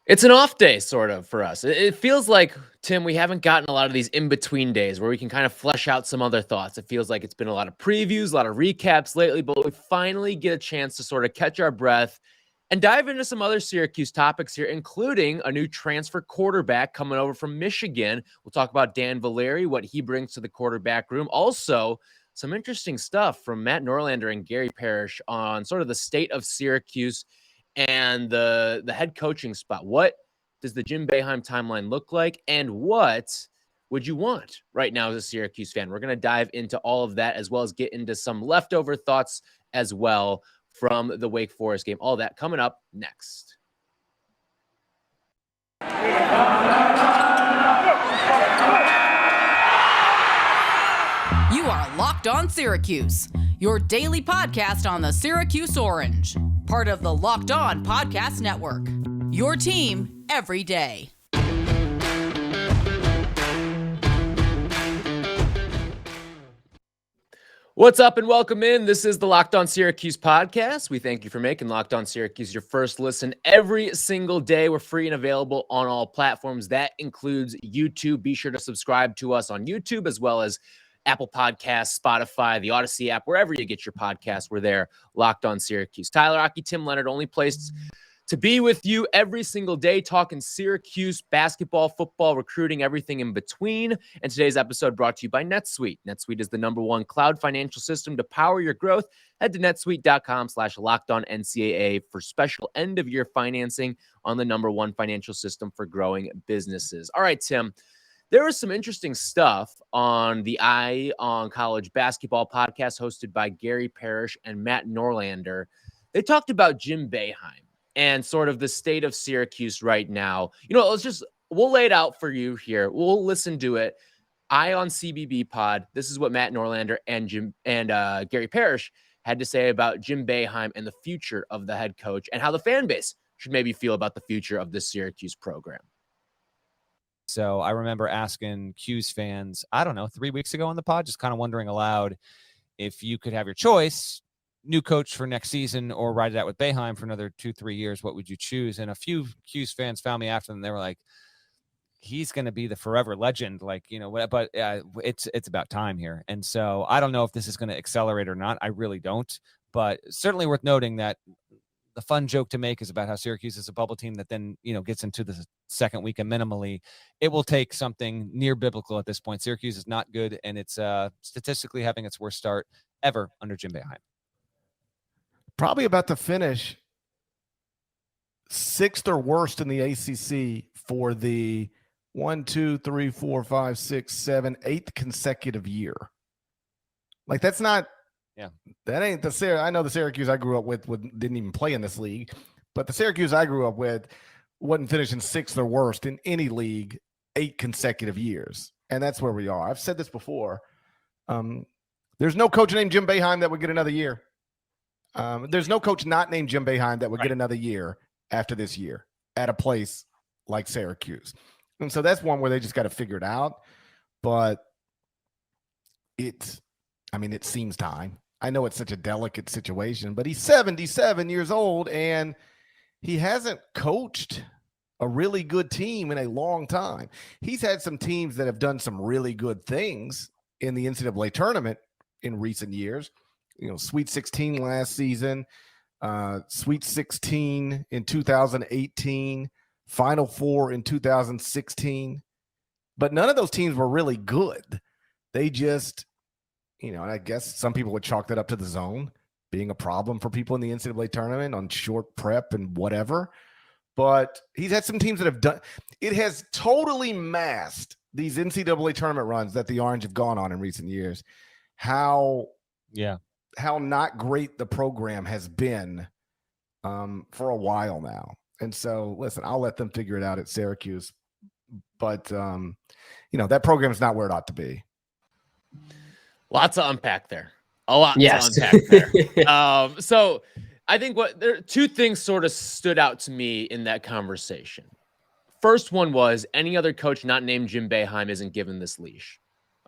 It's an off day, sort of, for us. It feels like, Tim, we haven't gotten a lot of these in-between days where we can kind of flesh out some other thoughts. It feels like it's been a lot of previews, a lot of recaps lately, but we finally get a chance to sort of catch our breath and dive into some other Syracuse topics here, including a new transfer quarterback coming over from Michigan. We'll talk about Dan Villari, what he brings to the quarterback room. Also, some interesting stuff from Matt Norlander and Gary Parrish on sort of the state of Syracuse and the head coaching spot. What does the Jim Boeheim timeline look like, and what would you want right now as a Syracuse fan? We're going to dive into all of that, as well as get into some leftover thoughts as well from the Wake Forest game. All that coming up next. You are Locked On Syracuse, your daily podcast on the Syracuse Orange, part of the Locked On Podcast Network, your team every day. What's up and welcome in. This is the Locked On Syracuse podcast. We thank you for making Locked On Syracuse your first listen every single day. We're free and available on all platforms. That includes YouTube. Be sure to subscribe to us on YouTube, as well as Apple Podcasts, Spotify, the Odyssey app, wherever you get your podcasts. We're there, Locked On Syracuse. Tyler, Aki, Tim Leonard, only place to be with you every single day, talking Syracuse basketball, football, recruiting, everything in between. And today's episode brought to you by NetSuite. NetSuite is the #1 cloud financial system to power your growth. Head to netsuite.com/LockedOnNCAA for special end-of-year financing on the #1 financial system for growing businesses. All right, Tim. There was some interesting stuff on the Eye on College Basketball podcast hosted by Gary Parrish and Matt Norlander. They talked about Jim Boeheim and sort of the state of Syracuse right now. We'll lay it out for you here. We'll listen to it. Eye on CBB pod. This is what Matt Norlander and Gary Parrish had to say about Jim Boeheim and the future of the head coach, and how the fan base should maybe feel about the future of the Syracuse program. So I remember asking 'Cuse fans, 3 weeks ago on the pod, just kind of wondering aloud, if you could have your choice, new coach for next season or ride it out with Boeheim for another 2-3 years, what would you choose? And a few 'Cuse fans found me after them. They were like, he's going to be the forever legend. But it's about time here. And so I don't know if this is going to accelerate or not. I really don't. But certainly worth noting that the fun joke to make is about how Syracuse is a bubble team that then, gets into the second weekend minimally. It will take something near biblical at this point. Syracuse is not good, and it's statistically having its worst start ever under Jim Boeheim. Probably about to finish 6th or worst in the ACC for the 8th consecutive year. Like, that's not. Yeah, that ain't the I know the Syracuse I grew up with didn't even play in this league, but the Syracuse I grew up with wasn't finishing 6th or worst in any league 8 consecutive years, and that's where we are. I've said this before. There's no coach named Jim Boeheim that would get another year. There's no coach not named Jim Boeheim that would get another year after this year at a place like Syracuse, and so that's one where they just got to figure it out. But it seems time. I know it's such a delicate situation, but he's 77 years old, and he hasn't coached a really good team in a long time. He's had some teams that have done some really good things in the NCAA tournament in recent years. Sweet 16 last season, Sweet 16 in 2018, Final Four in 2016. But none of those teams were really good. They just, and I guess some people would chalk that up to the zone being a problem for people in the NCAA tournament on short prep and whatever. But he's had some teams that have done – it has totally masked these NCAA tournament runs that the Orange have gone on in recent years. How not great the program has been for a while now. And so, listen, I'll let them figure it out at Syracuse. But, that program's not where it ought to be. Lots to unpack there. A lot to unpack there. So I think there are two things sort of stood out to me in that conversation. First one was, any other coach not named Jim Boeheim isn't given this leash.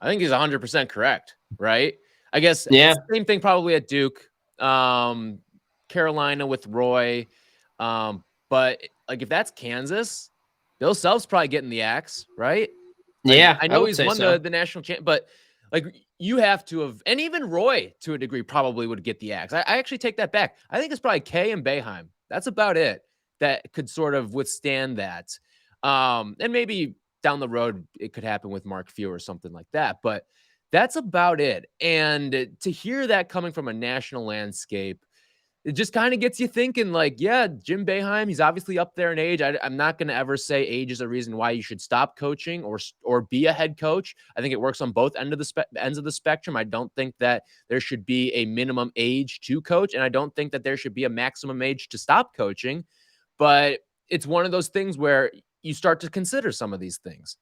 I think he's 100% correct, right? I guess same thing probably at Duke, Carolina with Roy. But like if that's Kansas, Bill Self's probably getting the axe, right? Like, Yeah, I know would he's say won so. the national champ, but like you have to have, and even Roy to a degree probably would get the axe. I actually take that back. I think it's probably Kay and Boeheim. That's about it that could sort of withstand that. And maybe down the road it could happen with Mark Few or something like that, but that's about it. And to hear that coming from a national landscape, it just kind of gets you thinking like, yeah, Jim Boeheim, he's obviously up there in age. I'm not going to ever say age is a reason why you should stop coaching or be a head coach. I think it works on both ends of the spectrum. I don't think that there should be a minimum age to coach, and I don't think that there should be a maximum age to stop coaching. But it's one of those things where you start to consider some of these things.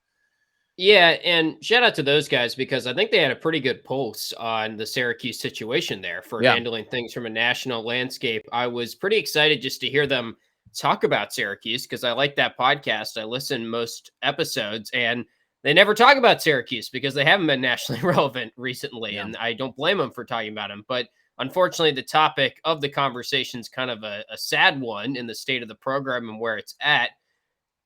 Yeah, and shout out to those guys because I think they had a pretty good pulse on the Syracuse situation there for handling things from a national landscape. I was pretty excited just to hear them talk about Syracuse because I like that podcast. I listen most episodes and they never talk about Syracuse because they haven't been nationally relevant recently. And I don't blame them for talking about them. But unfortunately, the topic of the conversation is kind of a sad one in the state of the program and where it's at.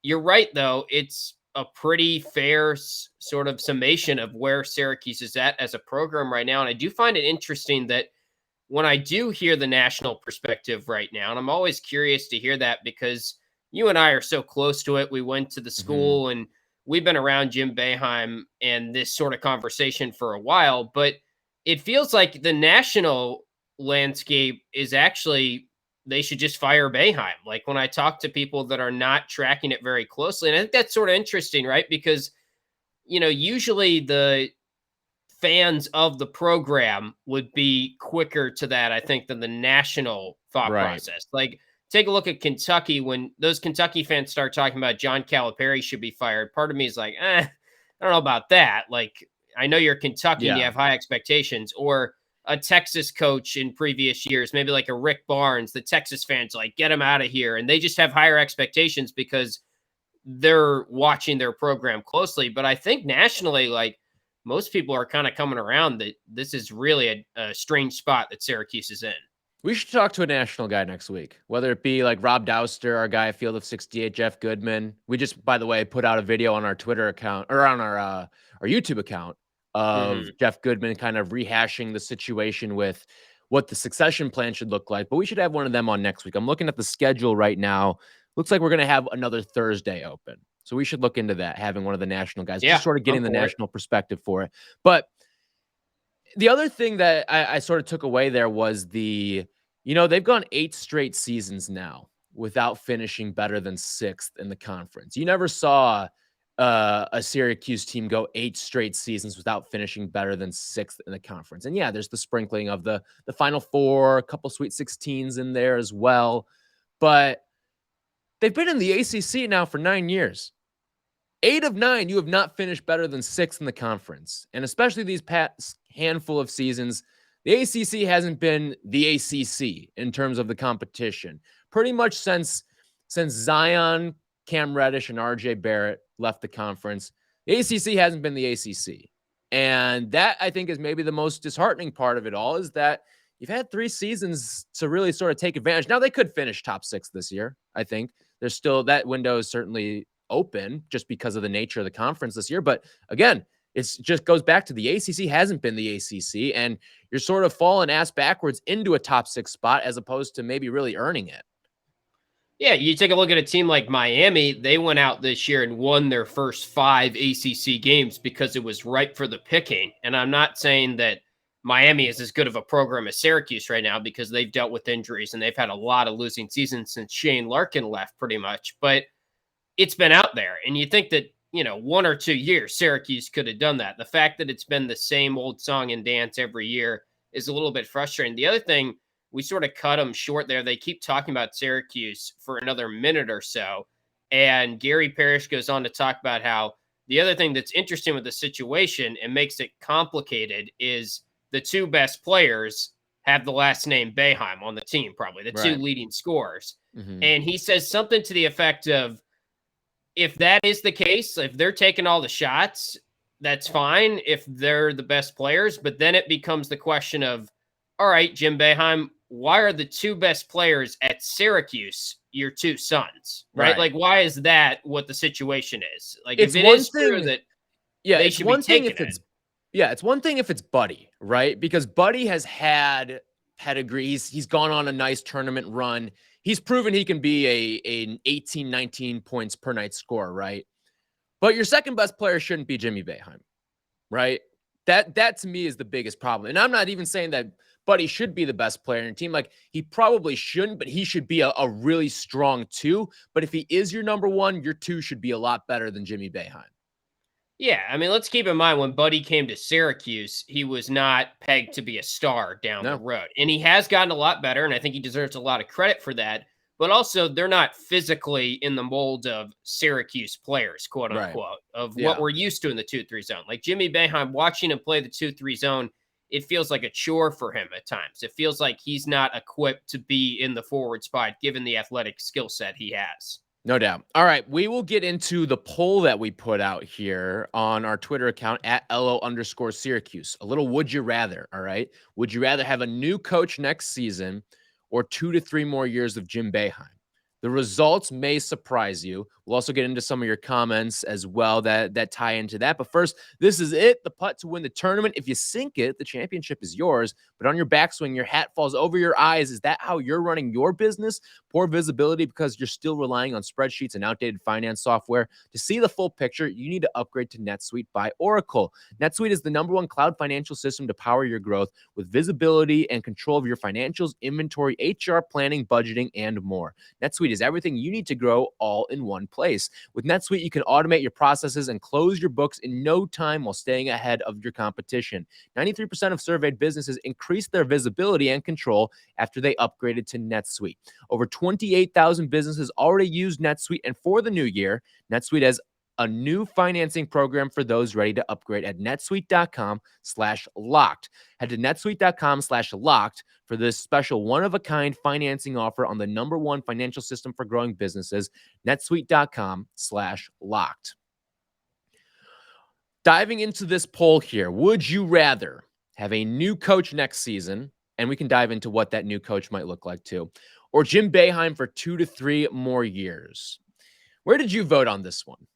You're right, though. It's a pretty fair sort of summation of where Syracuse is at as a program right now. And I do find it interesting that when I do hear the national perspective right now, and I'm always curious to hear that because you and I are so close to it. We went to the school and we've been around Jim Boeheim and this sort of conversation for a while, but it feels like the national landscape is actually they should just fire Boeheim. Like when I talk to people that are not tracking it very closely, and I think that's sort of interesting, right? Because, you know, usually the fans of the program would be quicker to that, I think, than the national thought process. Like take a look at Kentucky. When those Kentucky fans start talking about John Calipari should be fired, part of me is like, I don't know about that. Like, I know you're Kentucky and you have high expectations, or a Texas coach in previous years, maybe like a Rick Barnes, the Texas fans like, get him out of here. And they just have higher expectations because they're watching their program closely. But I think nationally, like most people are kind of coming around that this is really a strange spot that Syracuse is in. We should talk to a national guy next week, whether it be like Rob Douster, our guy at Field of 68, Jeff Goodman. We just, by the way, put out a video on our Twitter account or on our YouTube account of Jeff Goodman kind of rehashing the situation with what the succession plan should look like. But we should have one of them on next week. I'm looking at the schedule right now. Looks like we're going to have another Thursday open. So we should look into that, having one of the national guys, just sort of getting the national perspective for it. But the other thing that I sort of took away there was they've gone 8 straight seasons now without finishing better than 6th in the conference. You never saw a Syracuse team go 8 straight seasons without finishing better than 6th in the conference. And yeah, there's the sprinkling of the Final Four, a couple Sweet 16s in there as well. But they've been in the ACC now for 9 years. 8 of 9, you have not finished better than 6th in the conference. And especially these past handful of seasons, the ACC hasn't been the ACC in terms of the competition. Pretty much since Zion, Cam Reddish, and RJ Barrett left the conference, the ACC hasn't been the ACC. And that, I think, is maybe the most disheartening part of it all, is that you've had 3 seasons to really sort of take advantage. Now, they could finish top 6 this year, I think. There's still, that window is certainly open just because of the nature of the conference this year. But again, it just goes back to the ACC hasn't been the ACC, and you're sort of falling ass backwards into a top 6 spot as opposed to maybe really earning it. Yeah, you take a look at a team like Miami. They went out this year and won their first 5 ACC games because it was ripe for the picking. And I'm not saying that Miami is as good of a program as Syracuse right now because they've dealt with injuries and they've had a lot of losing seasons since Shane Larkin left pretty much. But it's been out there. And you think that, 1 or 2 years, Syracuse could have done that. The fact that it's been the same old song and dance every year is a little bit frustrating. The other thing, we sort of cut them short there. They keep talking about Syracuse for another minute or so. And Gary Parrish goes on to talk about how the other thing that's interesting with the situation and makes it complicated is the 2 best players have the last name Boeheim on the team, probably the 2 leading scorers. And he says something to the effect of, if that is the case, if they're taking all the shots, that's fine if they're the best players. But then it becomes the question of, all right, Jim Boeheim, why are the 2 best players at Syracuse your two sons, right? Like, why is that what the situation is? Like, it's if it is true that they it's should one be thing taking if it's it's one thing if it's Buddy, right? Because Buddy has had pedigree. He's gone on a nice tournament run. He's proven he can be an 18, 19 points per night scorer, right? But your second best player shouldn't be Jimmy Boeheim, right? That to me is the biggest problem. And I'm not even saying that Buddy should be the best player in your team. Like, he probably shouldn't, but he should be a really strong two. But if he is your number one, your two should be a lot better than Jimmy Boeheim. Yeah, I mean, let's keep in mind when Buddy came to Syracuse, he was not pegged to be a star down the road. And he has gotten a lot better, and I think he deserves a lot of credit for that. But also, they're not physically in the mold of Syracuse players, quote unquote, of what we're used to in the 2-3 zone. Like Jimmy Boeheim, watching him play the 2-3 zone, it feels like a chore for him at times. It feels like he's not equipped to be in the forward spot, given the athletic skill set he has. No doubt. All right, we will get into the poll that we put out here on our Twitter account at @LO_Syracuse. A little would you rather, all right? Would you rather have a new coach next season or 2 to 3 more years of Jim Boeheim? The results may surprise you. We'll also get into some of your comments as well that tie into that. But first, this is it, the putt to win the tournament. If you sink it, the championship is yours. But on your backswing, your hat falls over your eyes. Is that how you're running your business? Poor visibility because you're still relying on spreadsheets and outdated finance software. To see the full picture, you need to upgrade to NetSuite by Oracle. NetSuite is the #1 cloud financial system to power your growth with visibility and control of your financials, inventory, HR, planning, budgeting, and more. NetSuite is everything you need to grow all in one place. With NetSuite, you can automate your processes and close your books in no time while staying ahead of your competition. 93% of surveyed businesses increased their visibility and control after they upgraded to NetSuite. Over 28,000 businesses already use NetSuite, and for the new year, NetSuite has a new financing program for those ready to upgrade at netsuite.com/locked. Head to netsuite.com/locked for this special one-of-a-kind financing offer on the #1 financial system for growing businesses, netsuite.com/locked. Diving into this poll here, would you rather have a new coach next season, and we can dive into what that new coach might look like too, or Jim Boeheim for 2 to 3 more years? Where did you vote on this one?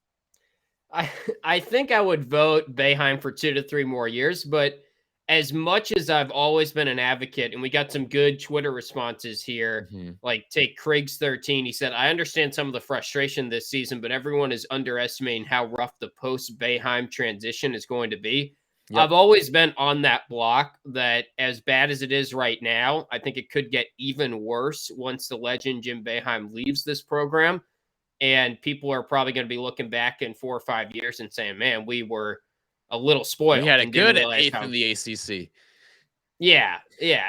I think I would vote Boeheim for 2 to 3 more years, but as much as I've always been an advocate, and we got some good Twitter responses here, like take Craig's 13. He said, I understand some of the frustration this season, but everyone is underestimating how rough the post-Boeheim transition is going to be. Yep. I've always been on that block that as bad as it is right now, I think it could get even worse once the legend Jim Boeheim leaves this program. And people are probably going to be looking back in 4 or 5 years and saying, man, we were a little spoiled. We had a good 8th in the ACC. Yeah.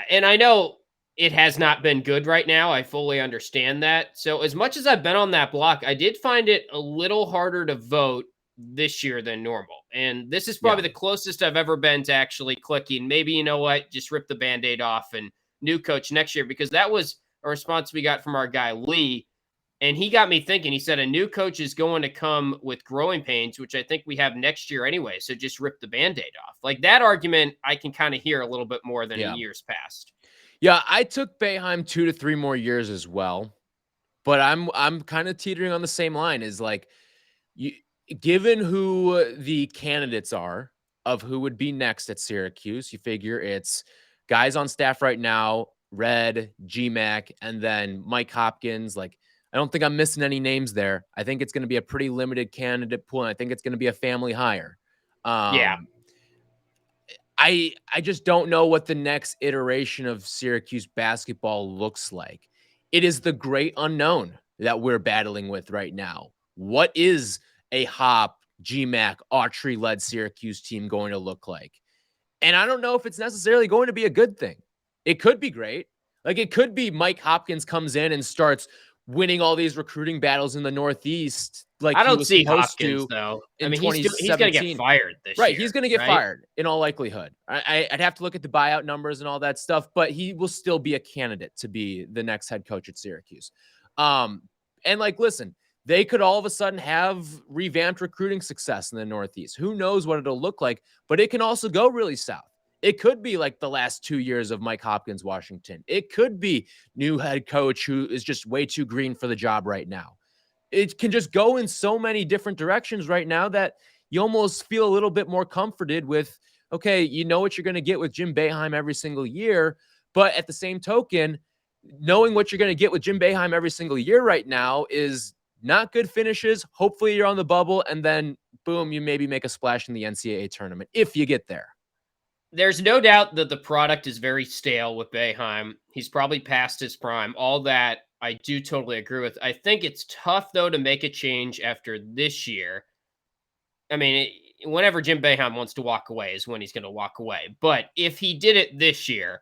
And I know it has not been good right now. I fully understand that. So as much as I've been on that block, I did find it a little harder to vote this year than normal. And this is probably the closest I've ever been to actually clicking. Maybe, you know what, just rip the Band-Aid off and new coach next year, because that was a response we got from our guy, Lee. And he got me thinking. He said a new coach is going to come with growing pains, which I think we have next year anyway. So just rip the Band-Aid off. Like, that argument, I can kind of hear a little bit more than in years past. Yeah, I took Boeheim 2 to 3 more years as well. But I'm kind of teetering on the same line. Is like, given who the candidates are of who would be next at Syracuse, you figure it's guys on staff right now, Red, GMAC, and then Mike Hopkins. Like, I don't think I'm missing any names there. I think it's going to be a pretty limited candidate pool, and I think it's going to be a family hire. I just don't know what the next iteration of Syracuse basketball looks like. It is the great unknown that we're battling with right now. What is a Hop, GMAC, Autry-led Syracuse team going to look like? And I don't know if it's necessarily going to be a good thing. It could be great. Like, it could be Mike Hopkins comes in and starts winning all these recruiting battles in the Northeast. Like, I don't see Hopkins, though. I mean, he's going to get fired this year. Right, he's going to get fired in all likelihood. I'd have to look at the buyout numbers and all that stuff, but he will still be a candidate to be the next head coach at Syracuse. And like, listen, they could all of a sudden have revamped recruiting success in the Northeast. Who knows what it'll look like, but it can also go really south. It could be like the last 2 years of Mike Hopkins, Washington. It could be new head coach who is just way too green for the job right now. It can just go in so many different directions right now that you almost feel a little bit more comforted with, okay, you know what you're going to get with Jim Boeheim every single year. But at the same token, knowing what you're going to get with Jim Boeheim every single year right now is not good finishes. Hopefully you're on the bubble, and then boom, you maybe make a splash in the NCAA tournament if you get there. There's no doubt that the product is very stale with Boeheim. He's probably past his prime. All that I do totally agree with. I think it's tough, though, to make a change after this year. I mean, whenever Jim Boeheim wants to walk away is when he's going to walk away. But if he did it this year,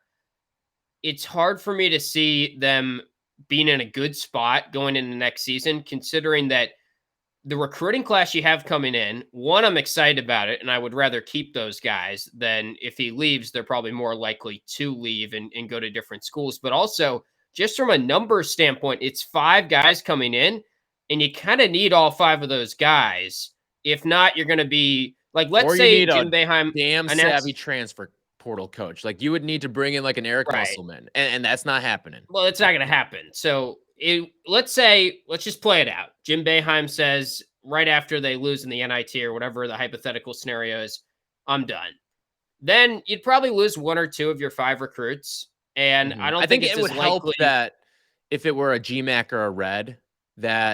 it's hard for me to see them being in a good spot going into next season, considering that the recruiting class you have coming in, one, I'm excited about it, and I would rather keep those guys than if he leaves, they're probably more likely to leave and go to different schools. But also, just from a numbers standpoint, it's 5 guys coming in, and you kind of need all 5 of those guys. If not, you're going to be like, let's say Jim Boeheim, damn savvy transfer portal coach. Like, you would need to bring in like an Eric Musselman, and that's not happening. Well, it's not going to happen. So let's just play it out. Jim Boeheim says right after they lose in the NIT or whatever the hypothetical scenario is, I'm done. Then you'd probably lose 1 or 2 of your 5 recruits. And I think it would help that if it were a GMAC or a Red,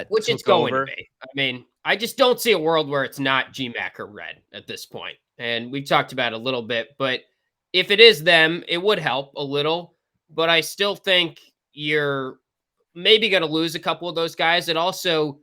which it's going to be. I mean, I just don't see a world where it's not GMAC or Red at this point. And we've talked about it a little bit, but if it is them, it would help a little. But I still think you're maybe going to lose a couple of those guys. And also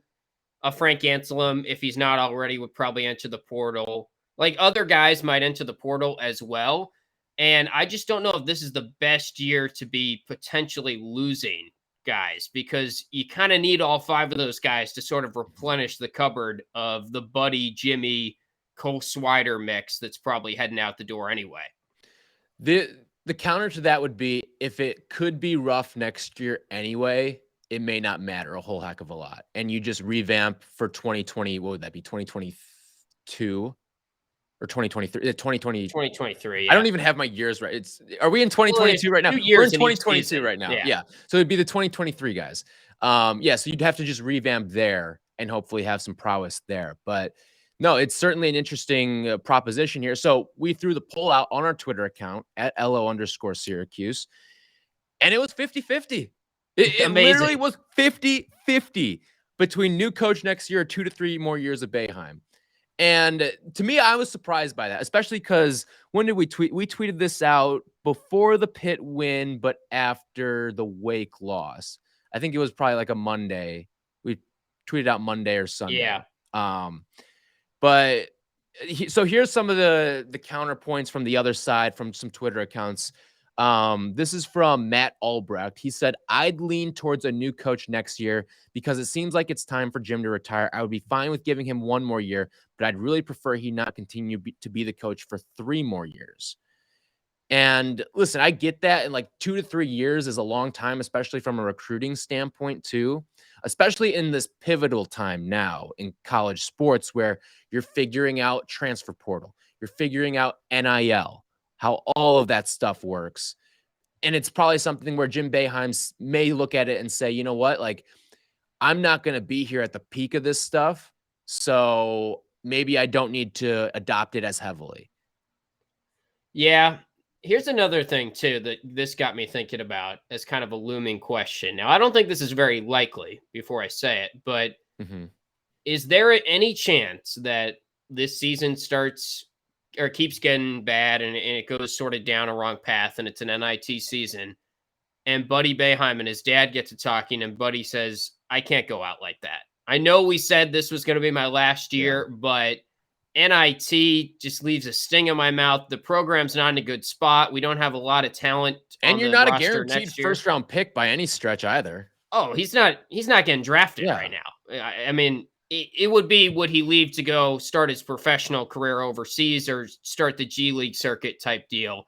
a Frank Anselm, if he's not already, would probably enter the portal. Like, other guys might enter the portal as well. And I just don't know if this is the best year to be potentially losing guys, because you kind of need all 5 of those guys to sort of replenish the cupboard of the Buddy, Jimmy, Cole Swider mix that's probably heading out the door anyway. The counter to that would be, if it could be rough next year anyway, it may not matter a whole heck of a lot. And you just revamp for 2020. What would that be? 2022 or 2023? 2023. Yeah. I don't even have my years right. Are we in 2022 right now? We're in 2022 right now. Yeah. So it'd be the 2023 guys. So you'd have to just revamp there and hopefully have some prowess there. But no, it's certainly an interesting proposition here. So we threw the poll out on our Twitter account at @LO_Syracuse, and it was 50-50. It literally was 50-50 between new coach next year or 2 to 3 more years of Boeheim. And to me, I was surprised by that, especially because when did we tweet? We tweeted this out before the Pitt win, but after the Wake loss. I think it was probably like a Monday. We tweeted out Monday or Sunday. Yeah. So here's some of the counterpoints from the other side from some Twitter accounts. This is from Matt Albrecht. He said, I'd lean towards a new coach next year because it seems like it's time for Jim to retire. I would be fine with giving him 1 more year, but I'd really prefer he not continue to be the coach for 3 more years. And listen, I get that. And like 2 to 3 years is a long time, especially from a recruiting standpoint too, especially in this pivotal time now in college sports where you're figuring out transfer portal, you're figuring out NIL, how all of that stuff works. And it's probably something where Jim Boeheim may look at it and say, you know what, like, I'm not going to be here at the peak of this stuff, so maybe I don't need to adopt it as heavily. Yeah. Here's another thing, too, that this got me thinking about as kind of a looming question. Now, I don't think this is very likely before I say it, but is there any chance that this season starts or keeps getting bad and it goes sort of down a wrong path and it's an NIT season and Buddy Boeheim and his dad get to talking and Buddy says, I can't go out like that. I know we said this was going to be my last year, but NIT just leaves a sting in my mouth. The program's not in a good spot. We don't have a lot of talent. And you're not a guaranteed first round pick by any stretch either. Oh, he's not getting drafted right now. I mean, it would he leave to go start his professional career overseas or start the G League circuit type deal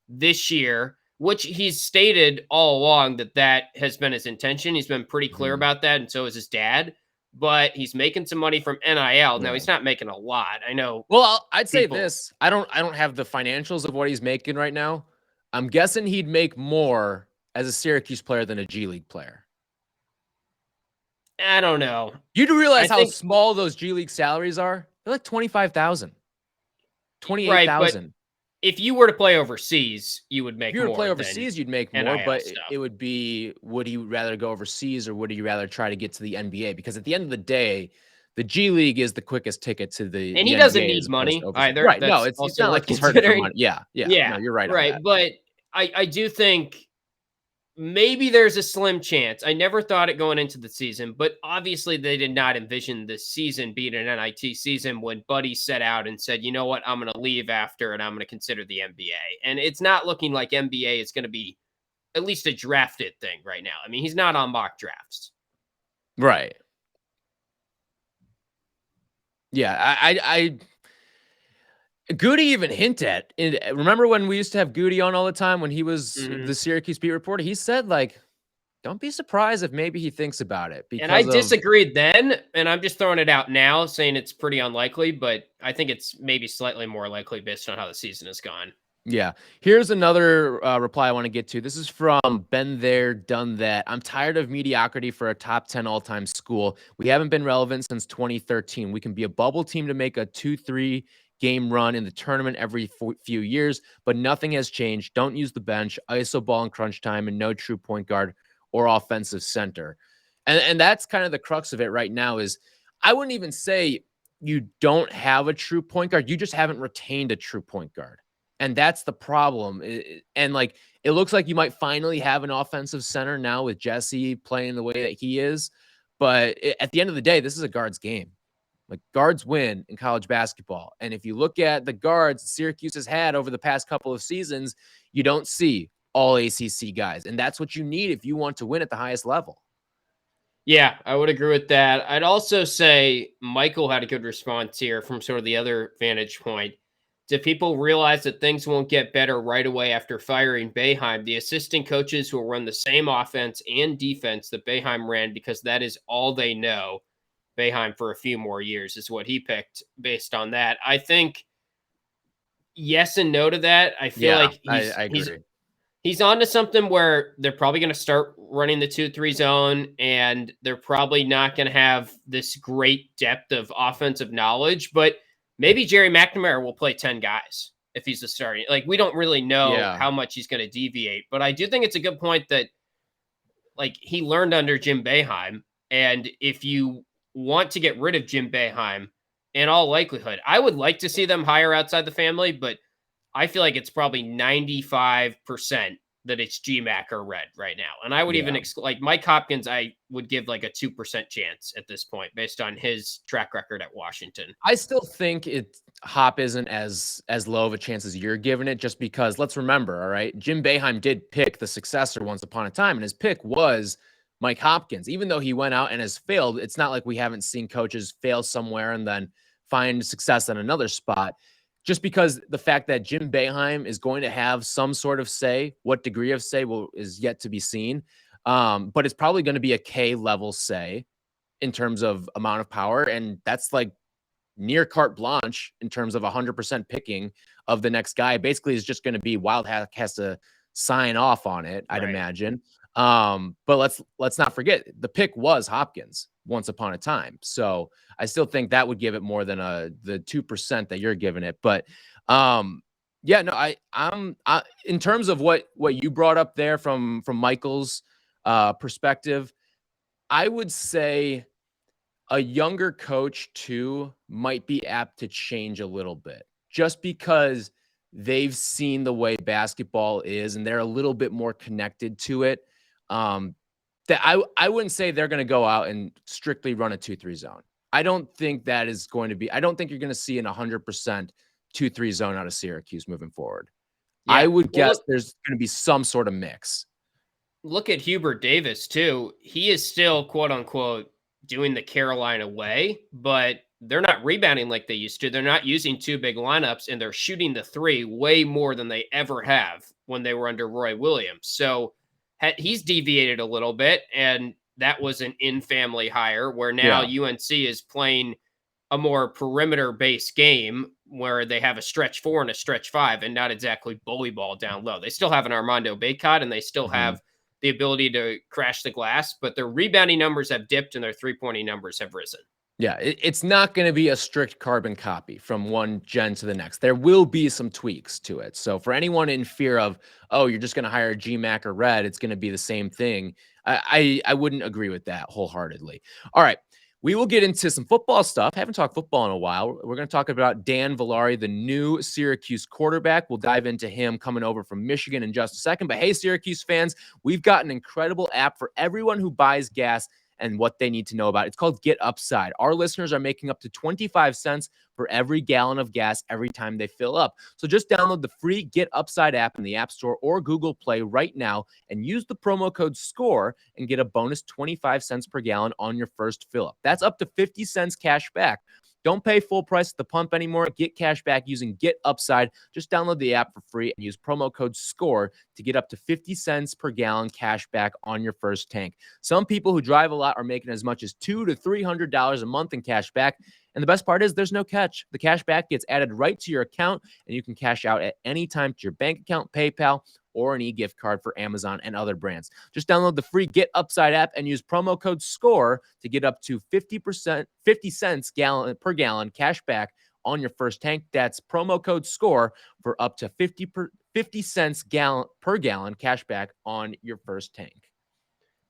this year, which he's stated all along that has been his intention. He's been pretty clear about that. And so is his dad. but he's making some money from NIL. Now he's not making a lot. I know. Well, I'd say this. I don't have the financials of what he's making right now. I'm guessing he'd make more as a Syracuse player than a G League player. I don't know. You do realize how small those G League salaries are? They're like 25,000, 28,000. Right, if you were to play overseas, you would make more. If you were to play overseas, you'd make more, NIL but stuff. it would be, would he rather go overseas or would he rather try to get to the NBA? Because at the end of the day, the G League is the quickest ticket to the And he NBA doesn't need money either. Right. No, it's not like he's hurting for money. Yeah. No, you're right. Right. But I do think maybe there's a slim chance. I never thought it going into the season, but obviously they did not envision this season being an NIT season when Buddy set out and said, you know what, I'm going to leave after and I'm going to consider the NBA. And it's not looking like NBA is going to be at least a drafted thing right now. I mean, he's not on mock drafts. Right. Yeah. Goody even hinted at, remember when we used to have Goody on all the time when he was the Syracuse beat reporter? He said, like, don't be surprised if maybe he thinks about it. And I disagreed then, and I'm just throwing it out now, saying it's pretty unlikely, but I think it's maybe slightly more likely based on how the season has gone. Yeah. Here's another reply I want to get to. This is from Been There, Done That. I'm tired of mediocrity for a top 10 all-time school. We haven't been relevant since 2013. We can be a bubble team to make a 2-3 game run in the tournament every few years, but nothing has changed. Don't use the bench, ISO ball in crunch time, and no true point guard or offensive center. And that's kind of the crux of it right now is I wouldn't even say you don't have a true point guard. You just haven't retained a true point guard. And that's the problem. And like, it looks like you might finally have an offensive center now with Jesse playing the way that he is. But at the end of the day, this is a guards game. Like, guards win in college basketball. And if you look at the guards Syracuse has had over the past couple of seasons, you don't see all ACC guys. And that's what you need if you want to win at the highest level. Yeah, I would agree with that. I'd also say Michael had a good response here from sort of the other vantage point. Do people realize that things won't get better right away after firing Boeheim? The assistant coaches will run the same offense and defense that Boeheim ran because that is all they know. Boeheim for a few more years is what he picked based on that. I think yes and no to that. I feel like I agree. He's on to something where they're probably going to start running the 2-3 zone, and they're probably not going to have this great depth of offensive knowledge, but maybe Jerry McNamara will play 10 guys if he's the starting. Like, we don't really know how much he's going to deviate, but I do think it's a good point that, like, he learned under Jim Boeheim, and if you want to get rid of Jim Boeheim, in all likelihood, I would like to see them hire outside the family, but I feel like it's probably 95% that it's GMAC or Red right now. And I would even like Mike Hopkins, I would give like a 2% chance at this point based on his track record at Washington. I still think Hop isn't as low of a chance as you're giving it, just because let's remember, all right, Jim Boeheim did pick the successor once upon a time, and his pick was Mike Hopkins. Even though he went out and has failed, it's not like we haven't seen coaches fail somewhere and then find success in another spot. Just because the fact that Jim Boeheim is going to have some sort of say, what degree of say is yet to be seen. But it's probably going to be a K level say in terms of amount of power. And that's like near carte blanche in terms of 100% picking of the next guy. Basically, is just going to be Wildhack has to sign off on it, I'd imagine. But let's not forget the pick was Hopkins once upon a time. So I still think that would give it more than the 2% that you're giving it. But I'm in terms of what you brought up there from Michael's perspective, I would say a younger coach too might be apt to change a little bit, just because they've seen the way basketball is and they're a little bit more connected to it. That I wouldn't say they're going to go out and strictly run a 2-3 zone. I don't think that is going to be, I don't think you're going to see an 100% 2-3 zone out of Syracuse moving forward. Yeah. I would guess there's going to be some sort of mix. Look at Hubert Davis too. He is still quote unquote doing the Carolina way, but they're not rebounding like they used to. They're not using two big lineups, and they're shooting the three way more than they ever have when they were under Roy Williams. So he's deviated a little bit, and that was an in-family hire, where now UNC is playing a more perimeter-based game where they have a stretch 4 and a stretch 5 and not exactly bully ball down low. They still have an Armando Bacot and they still have the ability to crash the glass, but their rebounding numbers have dipped and their three-pointing numbers have risen. Yeah, it's not going to be a strict carbon copy from one gen to the next. There will be some tweaks to it. So for anyone in fear of, oh, you're just going to hire GMAC or Red, it's going to be the same thing, I wouldn't agree with that wholeheartedly. All right, we will get into some football stuff. Haven't talked football in a while. We're going to talk about Dan Villari, the new Syracuse quarterback. We'll dive into him coming over from Michigan in just a second. But hey, Syracuse fans, we've got an incredible app for everyone who buys gas and what they need to know about. It's called Get Upside. Our listeners are making up to 25 cents for every gallon of gas every time they fill up. So just download the free Get Upside app in the App Store or Google Play right now and use the promo code SCORE and get a bonus 25 cents per gallon on your first fill up. That's up to 50 cents cash back. Don't pay full price at the pump anymore. Get cash back using Get Upside. Just download the app for free and use promo code SCORE to get up to 50 cents per gallon cash back on your first tank. Some people who drive a lot are making as much as $200 to $300 a month in cash back. And the best part is there's no catch. The cash back gets added right to your account, and you can cash out at any time to your bank account, PayPal, or an e-gift card for Amazon and other brands. Just download the free Get Upside app and use promo code SCORE to get up to 50 cents per gallon cash back on your first tank. That's promo code SCORE for up to 50 cents per gallon cash back on your first tank.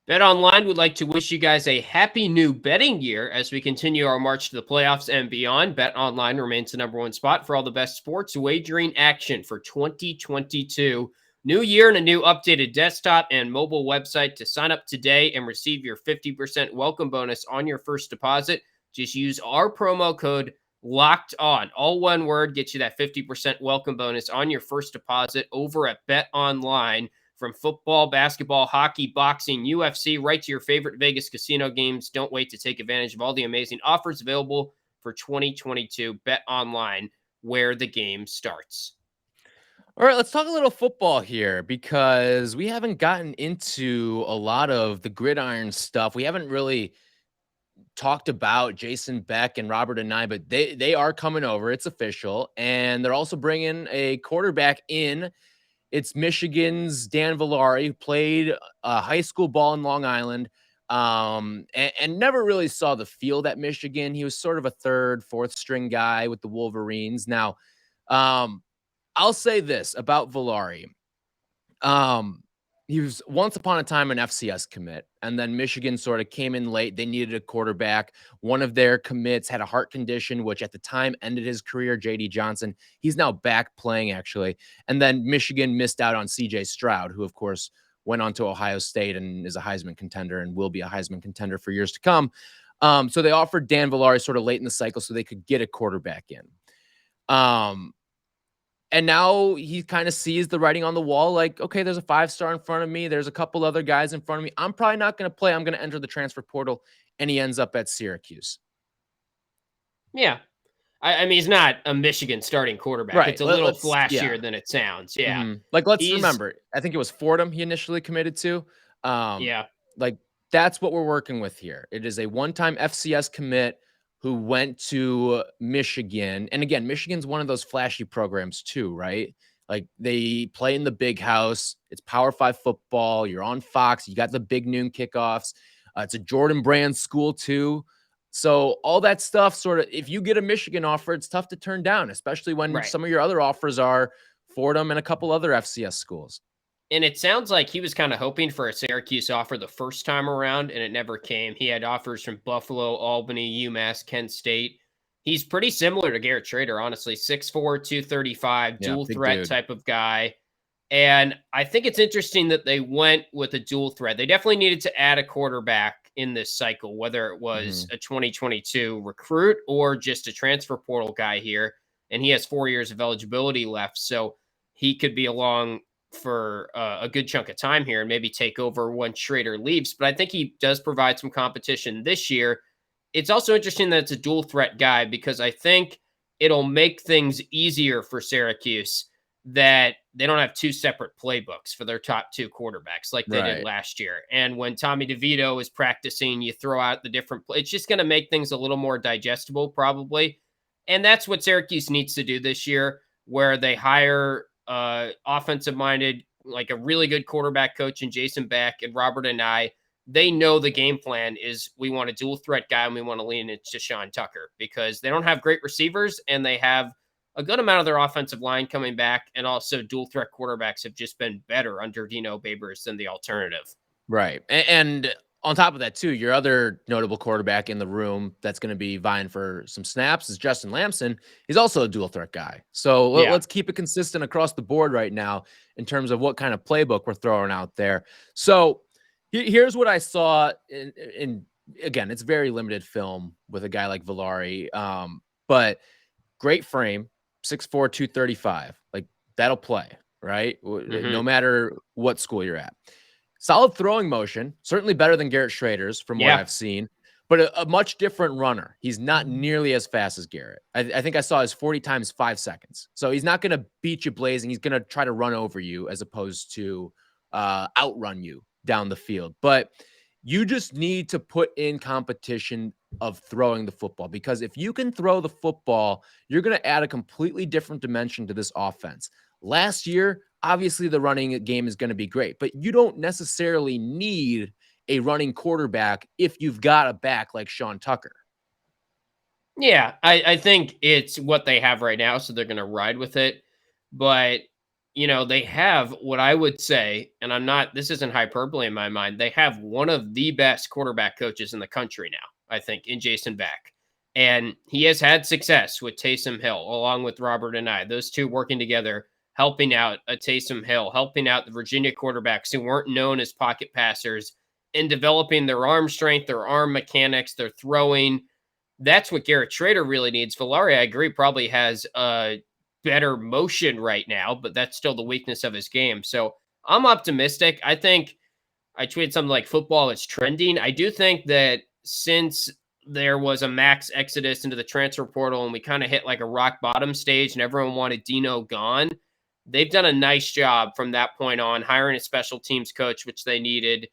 BetOnline would like to wish you guys a happy new betting year as we continue our march to the playoffs and beyond. BetOnline remains the number one spot for all the best sports wagering action for 2022. New year and a new updated desktop and mobile website to sign up today and receive your 50% welcome bonus on your first deposit. Just use our promo code Locked On. All one word gets you that 50% welcome bonus on your first deposit over at BetOnline. From football, basketball, hockey, boxing, UFC, right to your favorite Vegas casino games. Don't wait to take advantage of all the amazing offers available for 2022. BetOnline, where the game starts. All right, let's talk a little football here because we haven't gotten into a lot of the gridiron stuff. We haven't really talked about Jason Beck and Robert and I, but they are coming over. It's official. And they're also bringing a quarterback in. It's Michigan's Dan Villari, who played high school ball in Long Island and never really saw the field at Michigan. He was sort of a third, fourth string guy with the Wolverines. Now, I'll say this about Villari. He was once upon a time an FCS commit, and then Michigan sort of came in late. They needed a quarterback. One of their commits had a heart condition, which at the time ended his career, J.D. Johnson. He's now back playing, actually. And then Michigan missed out on C.J. Stroud, who, of course, went on to Ohio State and is a Heisman contender and will be a Heisman contender for years to come. So they offered Dan Villari sort of late in the cycle so they could get a quarterback in. And now he kind of sees the writing on the wall, like, okay, there's a 5-star in front of me. There's a couple other guys in front of me. I'm probably not going to play. I'm going to enter the transfer portal. And he ends up at Syracuse. Yeah. I mean, he's not a Michigan starting quarterback. Right. It's a little flashier than it sounds. Yeah. Mm-hmm. Like, let's remember, I think it was Fordham he initially committed to. Like, that's what we're working with here. It is a one-time FCS commit who went to Michigan. And again, Michigan's one of those flashy programs too, right? Like they play in the big house. It's Power 5 football. You're on Fox. You got the big noon kickoffs. It's a Jordan Brand school too. So all that stuff sort of, if you get a Michigan offer, it's tough to turn down, especially when some of your other offers are Fordham and a couple other FCS schools. And it sounds like he was kind of hoping for a Syracuse offer the first time around, and it never came. He had offers from Buffalo, Albany, UMass, Kent State. He's pretty similar to Garrett Schrader, honestly. 6'4", 235, dual threat type of guy. And I think it's interesting that they went with a dual threat. They definitely needed to add a quarterback in this cycle, whether it was a 2022 recruit or just a transfer portal guy here. And he has 4 years of eligibility left, so he could be along for a good chunk of time here and maybe take over when Schrader leaves. But I think he does provide some competition this year. It's also interesting that it's a dual threat guy because I think it'll make things easier for Syracuse that they don't have two separate playbooks for their top two quarterbacks like they did last year. And when Tommy DeVito is practicing, you throw out the different plays. It's just going to make things a little more digestible, probably. And that's what Syracuse needs to do this year, where they hire offensive-minded, like a really good quarterback coach in Jason Beck and Robert and I. They know the game plan is we want a dual threat guy and we want to lean into Sean Tucker because they don't have great receivers and they have a good amount of their offensive line coming back, and also dual threat quarterbacks have just been better under Dino Babers than the alternative. Right. And on top of that, too, your other notable quarterback in the room that's going to be vying for some snaps is Justin Lamson. He's also a dual threat guy. So let's keep it consistent across the board right now in terms of what kind of playbook we're throwing out there. So here's what I saw in again, it's very limited film with a guy like Villari, but great frame. 6'4", 235. Like, that'll play, right? No matter what school you're at. Solid throwing motion, certainly better than Garrett Schrader's from what I've seen, but a much different runner. He's not nearly as fast as Garrett. I think I saw his 40 times 5 seconds. So he's not going to beat you blazing. He's going to try to run over you as opposed to outrun you down the field. But you just need to put in competition of throwing the football, because if you can throw the football, you're going to add a completely different dimension to this offense. Last year, obviously the running game is going to be great, but you don't necessarily need a running quarterback if you've got a back like Sean Tucker. Yeah, I think it's what they have right now, so they're going to ride with it. But, they have what I would say, and this isn't hyperbole in my mind, they have one of the best quarterback coaches in the country now, I think, in Jason Beck. And he has had success with Taysom Hill, along with Robert and I. Those two working together, helping out a Taysom Hill, helping out the Virginia quarterbacks who weren't known as pocket passers, and developing their arm strength, their arm mechanics, their throwing. That's what Garrett Schrader really needs. Villari, I agree, probably has a better motion right now, but that's still the weakness of his game. So I'm optimistic. I think I tweeted something like football is trending. I do think that since there was a max exodus into the transfer portal and we kind of hit like a rock bottom stage and everyone wanted Dino gone, they've done a nice job from that point on, hiring a special teams coach, which they needed,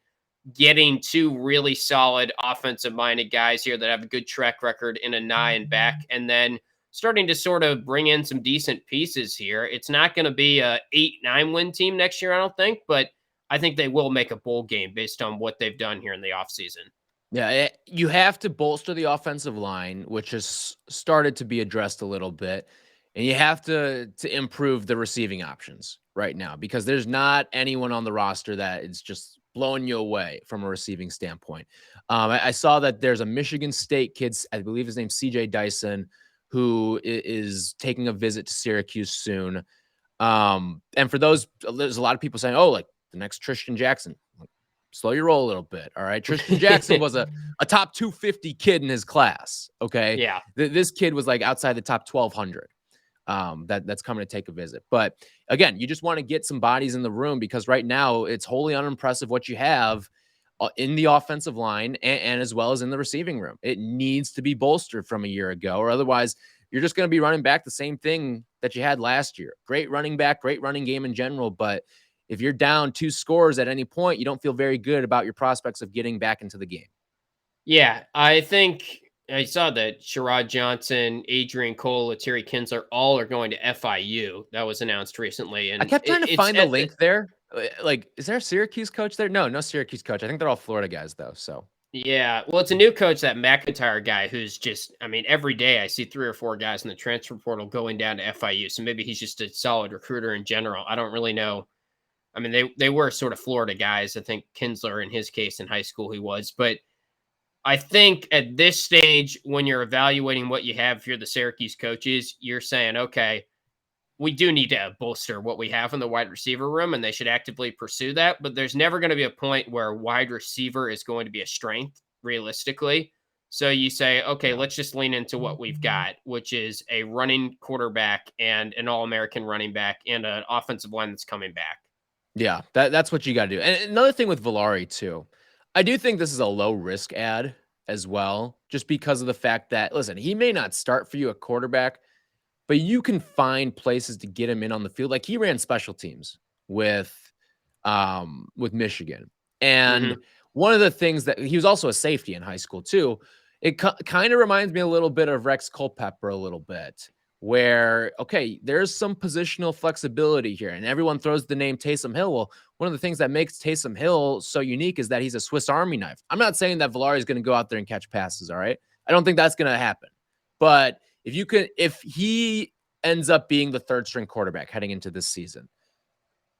getting two really solid offensive-minded guys here that have a good track record in Anai and Beck, and then starting to sort of bring in some decent pieces here. It's not going to be a 8-9 win team next year, I don't think, but I think they will make a bowl game based on what they've done here in the offseason. Yeah, you have to bolster the offensive line, which has started to be addressed a little bit. And you have to improve the receiving options right now, because there's not anyone on the roster that is just blowing you away from a receiving standpoint. I saw that there's a Michigan State kid, I believe his name's CJ Dyson, who is taking a visit to Syracuse soon. And for those, there's a lot of people saying, oh, like the next Tristan Jackson. Slow your roll a little bit. All right. Tristan Jackson was a top 250 kid in his class. Okay. Yeah. This kid was like outside the top 1,200. That's coming to take a visit. But again, you just want to get some bodies in the room, because right now it's wholly unimpressive what you have in the offensive line and as well as in the receiving room. It needs to be bolstered from a year ago, or otherwise you're just going to be running back the same thing that you had last year. Great running back, great running game in general, but if you're down 2 scores at any point, you don't feel very good about your prospects of getting back into the game. Yeah, I think I saw that Sherrod Johnson, Adrian Cole, Terry Kinsler, all are going to FIU. That was announced recently. And I kept trying to find the link there. Like, is there a Syracuse coach there? No Syracuse coach. I think they're all Florida guys, though. So yeah, well, it's a new coach, that McIntyre guy, who's just, I mean, every day I see 3 or 4 guys in the transfer portal going down to FIU. So maybe he's just a solid recruiter in general. I don't really know. I mean, they were sort of Florida guys. I think Kinsler, in his case, in high school, he was. But I think at this stage, when you're evaluating what you have, if you're the Syracuse coaches, you're saying, okay, we do need to bolster what we have in the wide receiver room, and they should actively pursue that. But there's never going to be a point where wide receiver is going to be a strength, realistically. So you say, okay, let's just lean into what we've got, which is a running quarterback and an All-American running back and an offensive line that's coming back. Yeah, that's what you got to do. And another thing with Villari, too, I do think this is a low-risk ad as well, just because of the fact that, listen, he may not start for you at quarterback, but you can find places to get him in on the field. Like he ran special teams with Michigan. And one of the things that he was also a safety in high school too. It kind of reminds me a little bit of Rex Culpepper a little bit, where, okay, there's some positional flexibility here, and everyone throws the name Taysom Hill. Well, one of the things that makes Taysom Hill so unique is that he's a Swiss Army knife. I'm not saying that Villari is going to go out there and catch passes. All right. I don't think that's going to happen. But if he ends up being the third string quarterback heading into this season,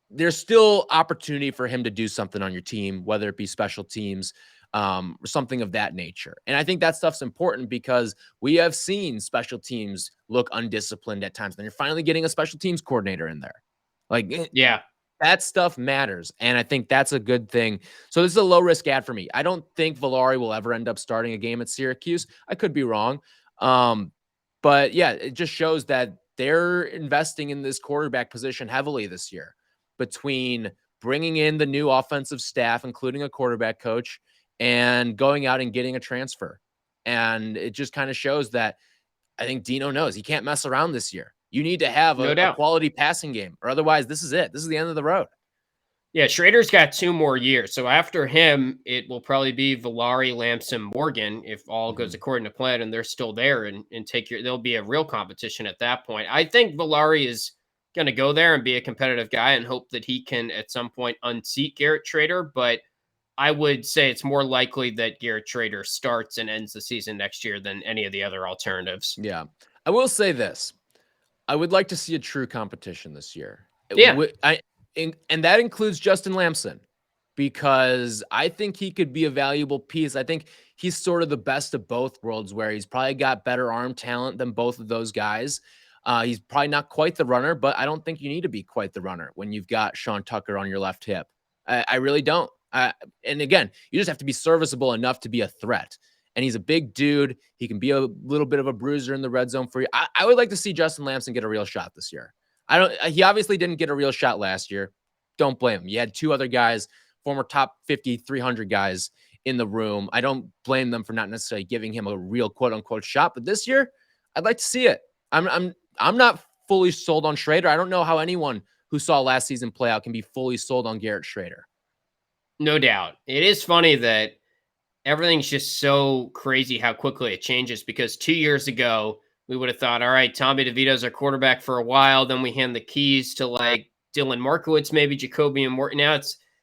there's still opportunity for him to do something on your team, whether it be special teams, or something of that nature. And I think that stuff's important because we have seen special teams look undisciplined at times. Then you're finally getting a special teams coordinator in there. Like, yeah, that stuff matters. And I think that's a good thing. So this is a low risk ad for me. I don't think Villari will ever end up starting a game at Syracuse. I could be wrong. But yeah, it just shows that they're investing in this quarterback position heavily this year, between bringing in the new offensive staff, including a quarterback coach, and going out and getting a transfer. And it just kind of shows that I think Dino knows he can't mess around this year. You need to have a quality passing game, or otherwise this is it. This is the end of the road. Yeah, Schrader's got 2 more years. So after him, it will probably be Villari, Lamson, Morgan, if all goes according to plan and they're still there and there'll be a real competition at that point. I think Villari is going to go there and be a competitive guy and hope that he can at some point unseat Garrett Schrader. But I would say it's more likely that Garrett Schrader starts and ends the season next year than any of the other alternatives. Yeah. I will say this. I would like to see a true competition this year. Yeah. And that includes Justin Lamson, because I think he could be a valuable piece. I think he's sort of the best of both worlds, where he's probably got better arm talent than both of those guys. He's probably not quite the runner, but I don't think you need to be quite the runner when you've got Sean Tucker on your left hip. I really don't. And again, you just have to be serviceable enough to be a threat. And he's a big dude. He can be a little bit of a bruiser in the red zone for you. I would like to see Justin Lamson get a real shot this year. He obviously didn't get a real shot last year. Don't blame him. You had 2 other guys, former top 50, 300 guys in the room. I don't blame them for not necessarily giving him a real quote unquote shot. But this year, I'd like to see it. I'm not fully sold on Schrader. I don't know how anyone who saw last season play out can be fully sold on Garrett Schrader. No doubt. It is funny that everything's just so crazy how quickly it changes, because 2 years ago, we would have thought, all right, Tommy DeVito's our quarterback for a while. Then we hand the keys to like Dylan Markowitz, maybe Jacoby and Morton. Now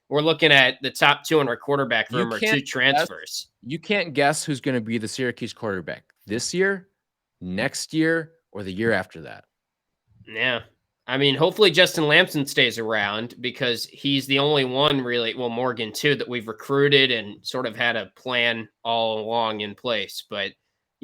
we're looking at the top 2 in our quarterback room are 2 transfers. You can't guess who's going to be the Syracuse quarterback this year, next year, or the year after that. Yeah. I mean, hopefully Justin Lamson stays around, because he's the only one really, well, Morgan too, that we've recruited and sort of had a plan all along in place. But,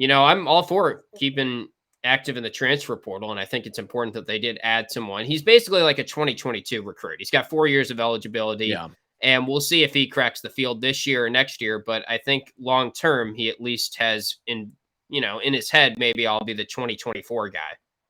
I'm all for keeping active in the transfer portal, and I think it's important that they did add someone. He's basically like a 2022 recruit. He's got 4 years of eligibility, and we'll see if he cracks the field this year or next year. But I think long term, he at least has in his head, maybe I'll be the 2024 guy.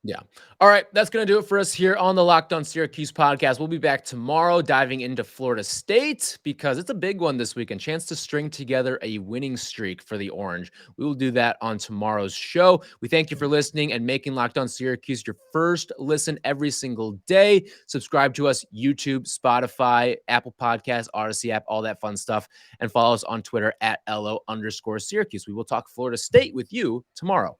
Yeah. All right. That's going to do it for us here on the Locked On Syracuse podcast. We'll be back tomorrow diving into Florida State, because it's a big one this weekend. Chance to string together a winning streak for the Orange. We will do that on tomorrow's show. We thank you for listening and making Locked On Syracuse your first listen every single day. Subscribe to us, YouTube, Spotify, Apple Podcasts, Odyssey app, all that fun stuff. And follow us on Twitter at @LO_Syracuse. We will talk Florida State with you tomorrow.